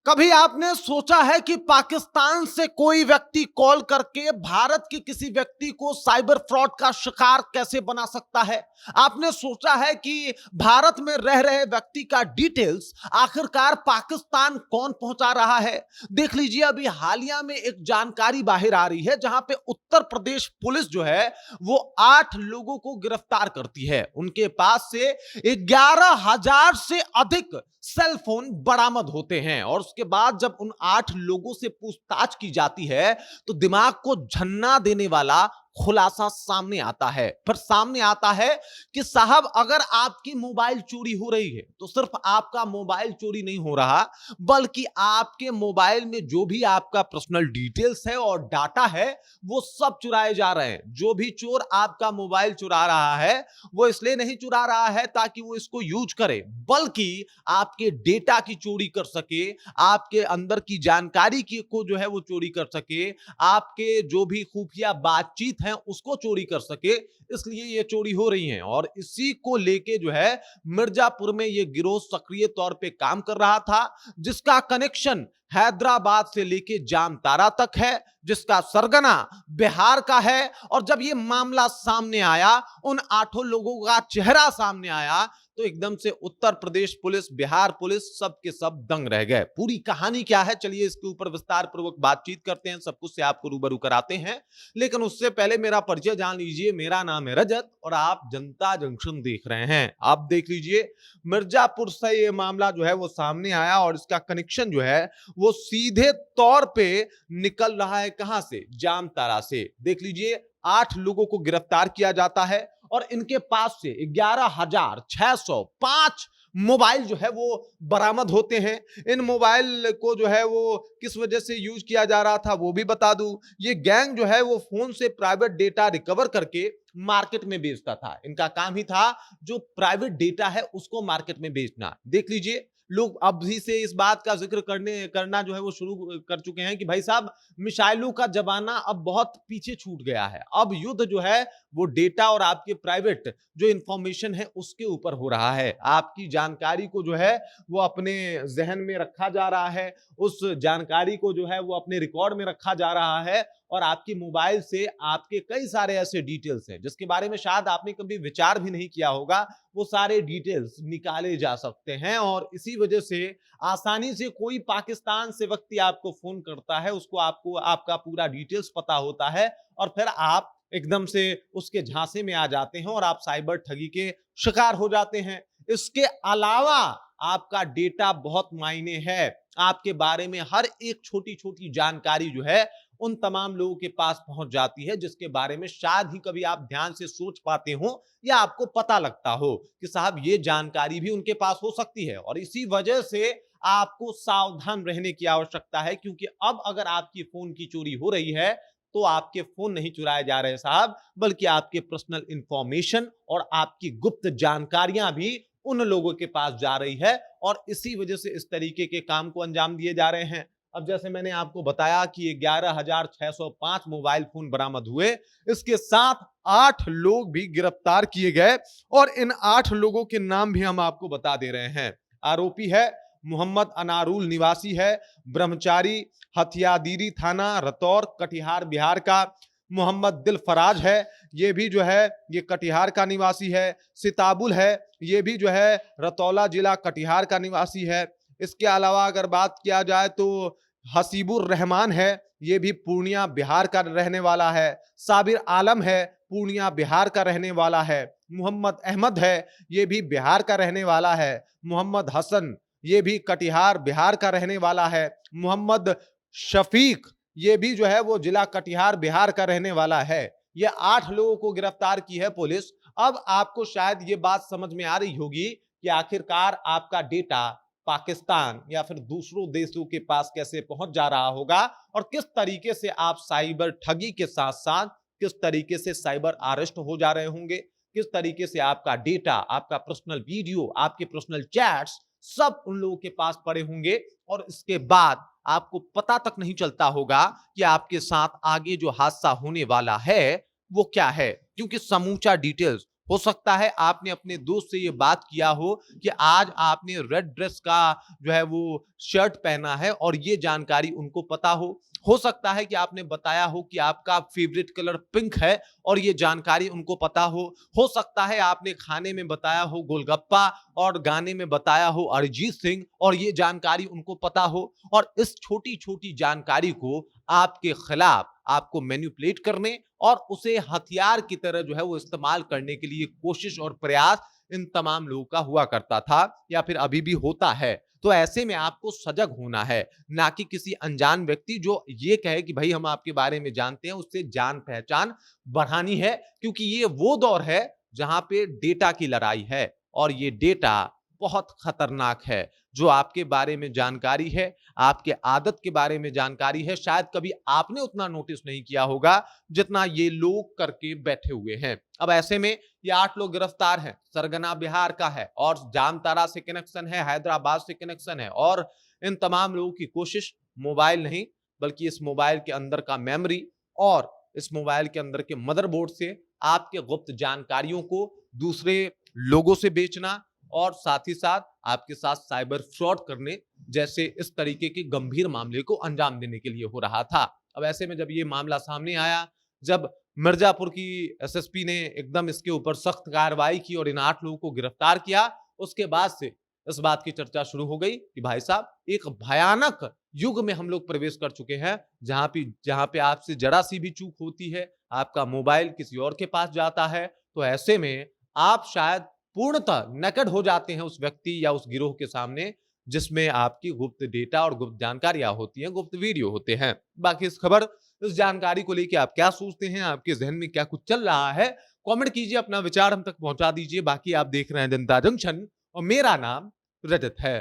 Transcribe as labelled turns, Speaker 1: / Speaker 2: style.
Speaker 1: कभी आपने सोचा है कि पाकिस्तान से कोई व्यक्ति कॉल करके भारत के किसी व्यक्ति को साइबर फ्रॉड का शिकार कैसे बना सकता है? आपने सोचा है कि भारत में रह रहे व्यक्ति का डिटेल्स आखिरकार पाकिस्तान कौन पहुंचा रहा है? देख लीजिए, अभी हालिया में एक जानकारी बाहर आ रही है जहां पे उत्तर प्रदेश पुलिस जो है वो 8 लोगों को गिरफ्तार करती है। उनके पास से 11,000 से अधिक सेल फोन बरामद होते हैं और उसके बाद जब उन 8 लोगों से पूछताछ की जाती है तो दिमाग को झन्ना देने वाला खुलासा सामने आता है। फिर सामने आता है कि साहब, अगर आपकी मोबाइल चोरी हो रही है तो सिर्फ आपका मोबाइल चोरी नहीं हो रहा, बल्कि आपके मोबाइल में जो भी आपका पर्सनल डिटेल्स है और डाटा है वो सब चुराए जा रहे हैं। जो भी चोर आपका मोबाइल चुरा रहा है वो इसलिए नहीं चुरा रहा है ताकि वो इसको यूज करे, बल्कि आपके डेटा की चोरी कर सके, आपके अंदर की जानकारी की को जो है वो चोरी कर सके, आपके जो भी खुफिया बातचीत है उसको चोरी कर सके। इसलिए ये चोरी हो रही है और इसी को लेके जो है मिर्जापुर में ये गिरोह सक्रिय तौर पे काम कर रहा था, जिसका कनेक्शन हैदराबाद से लेके जामतारा तक है, जिसका सरगना बिहार का है। और जब ये मामला सामने आया, उन 8 लोगों का चेहरा सामने आया, तो एकदम से उत्तर प्रदेश पुलिस, बिहार पुलिस सब के सब दंग रह गए। पूरी कहानी क्या है, चलिए इसके ऊपर विस्तार पूर्वक बातचीत करते हैं, सब कुछ से आपको रूबरू कराते हैं। लेकिन उससे पहले मेरा परिचय जान लीजिए। मेरा नाम है रजत और आप जनता जंक्शन देख रहे हैं। आप देख लीजिए, मिर्जापुर से ये मामला जो है वो सामने आया और इसका कनेक्शन जो है वो सीधे तौर पे निकल रहा है कहां से? जामतारा से। देख लीजिए, 8 लोगों को गिरफ्तार किया जाता है और इनके पास से 11,605 मोबाइल जो है वो बरामद होते हैं। इन मोबाइल को जो है वो किस वजह से यूज किया जा रहा था वो भी बता दूं। ये गैंग जो है वो फोन से प्राइवेट डेटा रिकवर करके मार्केट में बेचता था। इनका काम ही था जो प्राइवेट डेटा है उसको मार्केट में बेचना। देख लीजिए, लोग अभी से इस बात का जिक्र करना जो है वो शुरू कर चुके हैं कि भाई साहब, मिसाइलों का जमाना अब बहुत पीछे छूट गया है। अब युद्ध जो है वो डेटा और आपके प्राइवेट जो इंफॉर्मेशन है उसके ऊपर हो रहा है। आपकी जानकारी को जो है वो अपने जहन में रखा जा रहा है, उस जानकारी को जो है वो अपने रिकॉर्ड में रखा जा रहा है और आपकी मोबाइल से आपके कई सारे ऐसे डिटेल्स हैं जिसके बारे में शायद आपने कभी विचार भी नहीं किया होगा, वो सारे डिटेल्स निकाले जा सकते हैं। और इसी वजह से आसानी से कोई पाकिस्तान से व्यक्ति आपको फोन करता है, उसको आपको आपका पूरा डिटेल्स पता होता है और फिर आप एकदम से उसके झांसे में आ जाते हैं और आप साइबर ठगी के शिकार हो जाते हैं। इसके अलावा आपका डेटा बहुत मायने है। आपके बारे में हर एक छोटी छोटी जानकारी जो है उन तमाम लोगों के पास पहुंच जाती है, जिसके बारे में शायद ही कभी आप ध्यान से सोच पाते हो या आपको पता लगता हो कि साहब ये जानकारी भी उनके पास हो सकती है। और इसी वजह से आपको सावधान रहने की आवश्यकता है, क्योंकि अब अगर आपकी फोन की चोरी हो रही है तो आपके फोन नहीं चुराए जा रहे साहब, बल्कि आपके पर्सनल इंफॉर्मेशन और आपकी गुप्त जानकारियां भी उन लोगों के पास जा रही है और इसी वजह से इस तरीके के काम को अंजाम दिए जा रहे हैं। अब जैसे मैंने आपको बताया कि 11,605 मोबाइल फोन बरामद हुए, इसके साथ 8 लोग भी गिरफ्तार किए गए और इन 8 लोगों के नाम भी हम आपको बता दे रहे हैं। आरोपी है मोहम्मद अनारुल, निवासी है ब्रह्मचारी, हथियादीरी थाना, रतौर, कटिहार, बिहार का। मोहम्मद दिल फराज है, ये भी जो है ये कटिहार का निवासी है। सिताबुल है, ये भी जो है रतौला जिला कटिहार का निवासी है। इसके अलावा अगर बात किया जाए तो हसीबुर रहमान है, ये भी पूर्णिया बिहार का रहने वाला है। साबिर आलम है, पूर्णिया बिहार का रहने वाला है। मोहम्मद अहमद है, ये भी बिहार का रहने वाला है। मोहम्मद हसन, ये भी कटिहार बिहार का रहने वाला है। मोहम्मद शफीक, ये भी जो है वो जिला कटिहार बिहार का रहने वाला है। ये 8 लोगों को गिरफ्तार की है पुलिस। अब आपको शायद ये बात समझ में आ रही होगी कि आखिरकार आपका डेटा पाकिस्तान या फिर दूसरों देशों के पास कैसे पहुंच जा रहा होगा और किस तरीके से आप साइबर ठगी के साथ साथ किस तरीके से साइबर अरेस्ट हो जा रहे होंगे, किस तरीके से आपका डेटा, आपका पर्सनल वीडियो, आपके पर्सनल चैट्स सब उन लोगों के पास पड़े होंगे और इसके बाद आपको पता तक नहीं चलता होगा कि आपके साथ आगे जो हादसा होने वाला है वो क्या है, क्योंकि समूचा डिटेल्स हो सकता है आपने अपने दोस्त से ये बात किया हो कि आज आपने रेड ड्रेस का जो है वो शर्ट पहना है और ये जानकारी उनको पता हो सकता है कि आपने बताया हो कि आपका फेवरेट कलर पिंक है और ये जानकारी उनको पता हो सकता है आपने खाने में बताया हो गोलगप्पा और गाने में बताया हो अरिजीत सिंह और ये जानकारी उनको पता हो, और इस छोटी छोटी जानकारी को आपके खिलाफ आपको मैनिपुलेट करने और उसे हथियार की तरह जो है वो इस्तेमाल करने के लिए कोशिश और प्रयास इन तमाम लोगों का हुआ करता था या फिर अभी भी होता है। तो ऐसे में आपको सजग होना है, ना कि किसी अनजान व्यक्ति जो ये कहे कि भाई हम आपके बारे में जानते हैं उससे जान पहचान बढ़ानी है, क्योंकि ये वो दौर है जहां पे डेटा की लड़ाई है और ये डेटा बहुत खतरनाक है। जो आपके बारे में जानकारी है, आपके आदत के बारे में जानकारी है, शायद कभी आपने उतना नोटिस नहीं किया होगा जितना ये लोग करके बैठे हुए हैं। अब ऐसे में ये 8 लोग गिरफ्तार हैं। सरगना बिहार का है और जामताड़ा से कनेक्शन है, हैदराबाद से कनेक्शन है, और इन तमाम लोगों की कोशिश मोबाइल नहीं बल्कि इस मोबाइल के अंदर का मेमोरी और इस मोबाइल के अंदर के मदरबोर्ड से आपके गुप्त जानकारियों को दूसरे लोगों से बेचना और साथ ही साथ आपके साथ साइबर फ्रॉड करने जैसे इस तरीके के गंभीर मामले को अंजाम देने के लिए हो रहा था। अब ऐसे में जब ये मामला सामने आया, जब मिर्जापुर की एसएसपी ने एकदम इसके ऊपर सख्त कार्रवाई की और इन 8 लोगों को गिरफ्तार किया, उसके बाद से इस बात की चर्चा शुरू हो गई कि भाई साहब एक भयानक युग में हम लोग प्रवेश कर चुके हैं, जहां पे आपसे जरा सी भी चूक होती है, आपका मोबाइल किसी और के पास जाता है, तो ऐसे में आप शायद पूर्णतः नकद हो जाते हैं उस व्यक्ति या उस गिरोह के सामने जिसमें आपकी गुप्त डेटा और गुप्त जानकारियां होती हैं, गुप्त वीडियो होते हैं। बाकी इस खबर, इस जानकारी को लेकर आप क्या सोचते हैं, आपके जहन में क्या कुछ चल रहा है, कमेंट कीजिए, अपना विचार हम तक पहुंचा दीजिए। बाकी आप देख रहे हैं जनता जंक्शन और मेरा नाम रजत है।